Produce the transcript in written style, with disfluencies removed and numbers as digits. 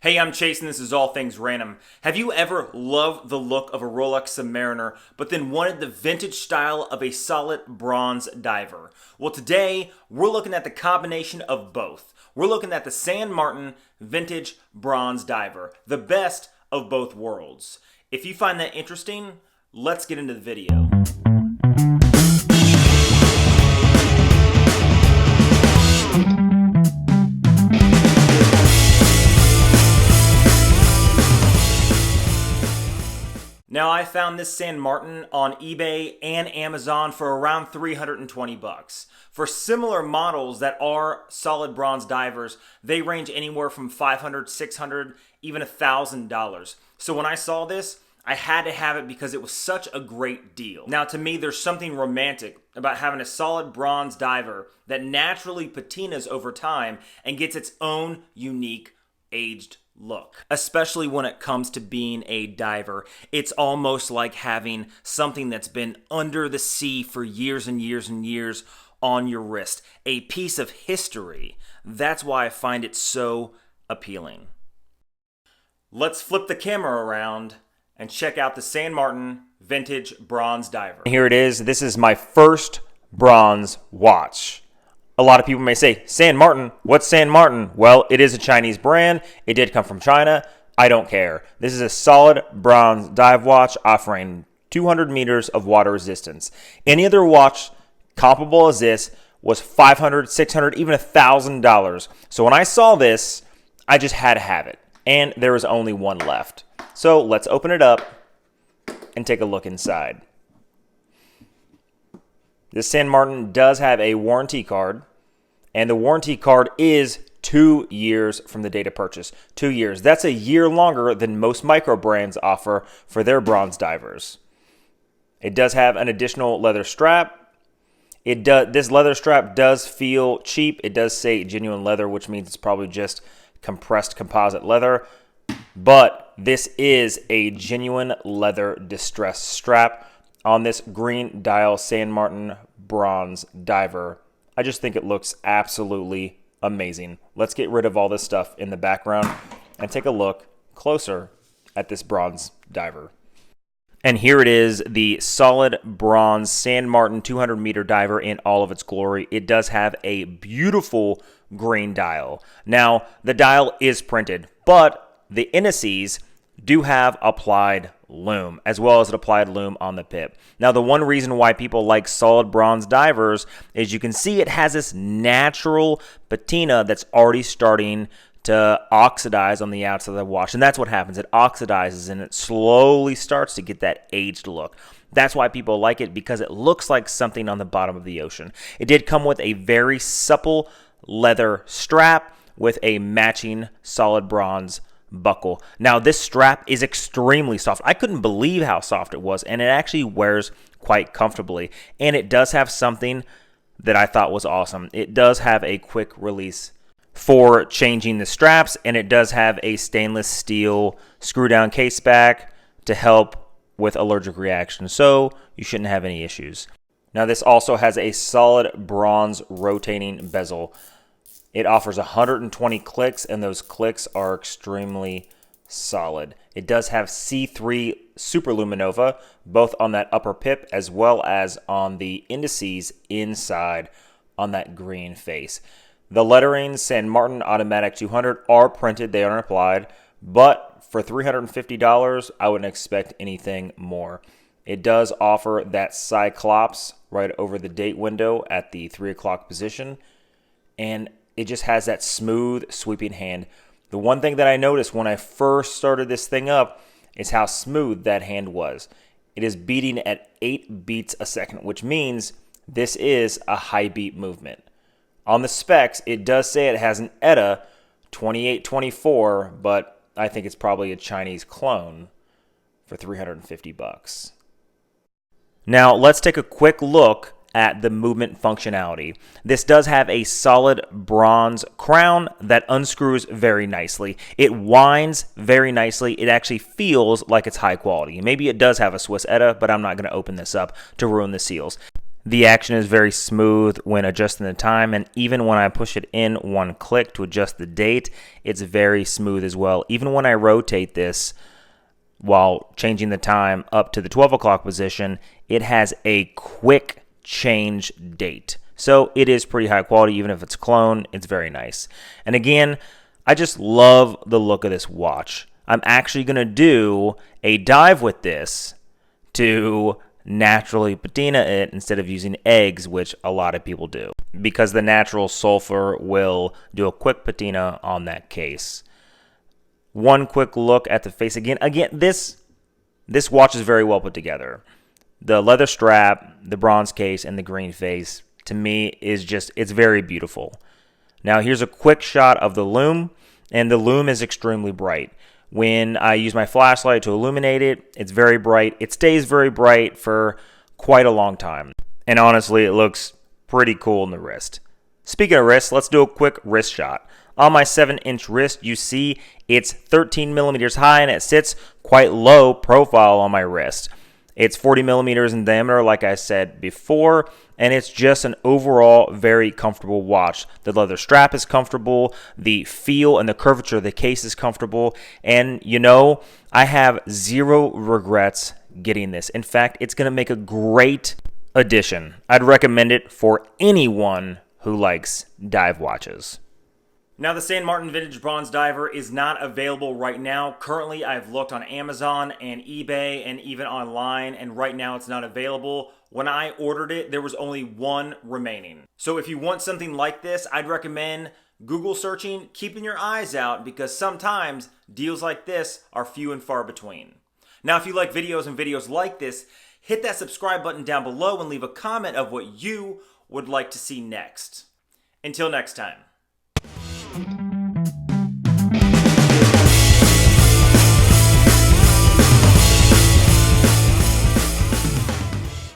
Hey, I'm Chase and this is All Things Random. Have you ever loved the look of a Rolex Submariner, but then wanted the vintage style of a solid bronze diver? Well, today we're looking at the combination of both. We're looking at the San Martin Vintage Bronze Diver, the best of both worlds. If you find that interesting, let's get into the video. Now, I found this San Martin on eBay and Amazon for around 320 bucks. For similar models that are solid bronze divers, they range anywhere from $500, $600, even $1,000. So when I saw this, I had to have it because it was such a great deal. Now, to me, there's something romantic about having a solid bronze diver that naturally patinas over time and gets its own unique aged look. Especially when it comes to being a diver. It's almost like having something that's been under the sea for years and years and years on your wrist. A piece of history. That's why I find it so appealing. Let's flip the camera around and check out the San Martin Vintage Bronze Diver. Here it is. This is my first bronze watch. A lot of people may say, San Martin, what's San Martin? Well, it is a Chinese brand. It did come from China. I don't care. This is a solid bronze dive watch offering 200 meters of water resistance. Any other watch comparable as this was $500, $600, even $1,000. So when I saw this, I just had to have it. And there was only one left. So let's open it up and take a look inside. This San Martin does have a warranty card, and the warranty card is 2 years from the date of purchase. 2 years. That's a year longer than most micro brands offer for their bronze divers. It does have an additional leather strap. This leather strap does feel cheap. It does say genuine leather, which means it's probably just compressed composite leather. But this is a genuine leather distressed strap on this green dial San Martin bronze diver. I just think it looks absolutely amazing. Let's get rid of all this stuff in the background and take a look closer at this bronze diver. And here it is, the solid bronze San Martin 200 meter diver in all of its glory. It does have a beautiful green dial. Now, the dial is printed, but the indices do have applied lume, as well as an applied lume on the pip. Now, the one reason why people like solid bronze divers is you can see it has this natural patina that's already starting to oxidize on the outside of the watch. And that's what happens. It oxidizes and it slowly starts to get that aged look. That's why people like it, because it looks like something on the bottom of the ocean. It did come with a very supple leather strap with a matching solid bronze buckle. Now, this strap is extremely soft. I couldn't believe how soft it was, and it actually wears quite comfortably. And it does have something that I thought was awesome. It does have a quick release for changing the straps, and it does have a stainless steel screw down case back to help with allergic reactions, so you shouldn't have any issues. Now, this also has a solid bronze rotating bezel. It offers 120 clicks, and those clicks are extremely solid. It does have C3 superluminova, both on that upper pip as well as on the indices inside on that green face. The lettering San Martin Automatic 200 are printed, they aren't applied, but for $350, I wouldn't expect anything more. It does offer that cyclops right over the date window at the 3 o'clock position, and it just has that smooth, sweeping hand. The one thing that I noticed when I first started this thing up is how smooth that hand was. It is beating at 8 beats a second, which means this is a high beat movement. On the specs, it does say it has an ETA 2824, but I think it's probably a Chinese clone for 350 bucks. Now, let's take a quick look at the movement functionality. This does have a solid bronze crown that unscrews very nicely. It winds very nicely. It actually feels like it's high quality. Maybe it does have a Swiss ETA, but I'm not going to open this up to ruin the seals. The action is very smooth when adjusting the time, and even when I push it in one click to adjust the date, it's very smooth as well. Even when I rotate this while changing the time up to the 12 o'clock position, it has a quick change date. So it is pretty high quality. Even if it's clone, it's very nice. And again, I just love the look of this watch. I'm actually going to do a dive with this to naturally patina it instead of using eggs, which a lot of people do, because the natural sulfur will do a quick patina on that case. One quick look at the face again. This watch is very well put together. The leather strap, the bronze case, and the green face, to me, it's very beautiful. Now here's a quick shot of the lume, and the lume is extremely bright. When I use my flashlight to illuminate it, it's very bright. It stays very bright for quite a long time. And honestly, it looks pretty cool in the wrist. Speaking of wrist, let's do a quick wrist shot. On my 7-inch wrist, you see it's 13 millimeters high, and it sits quite low profile on my wrist. It's 40 millimeters in diameter, like I said before, and it's just an overall very comfortable watch. The leather strap is comfortable, the feel and the curvature of the case is comfortable, and I have zero regrets getting this. In fact, it's going to make a great addition. I'd recommend it for anyone who likes dive watches. Now, the San Martin Vintage Bronze Diver is not available right now. Currently, I've looked on Amazon and eBay and even online, and right now it's not available. When I ordered it, there was only one remaining. So if you want something like this, I'd recommend Google searching, keeping your eyes out, because sometimes deals like this are few and far between. Now, if you like videos and videos like this, hit that subscribe button down below and leave a comment of what you would like to see next. Until next time.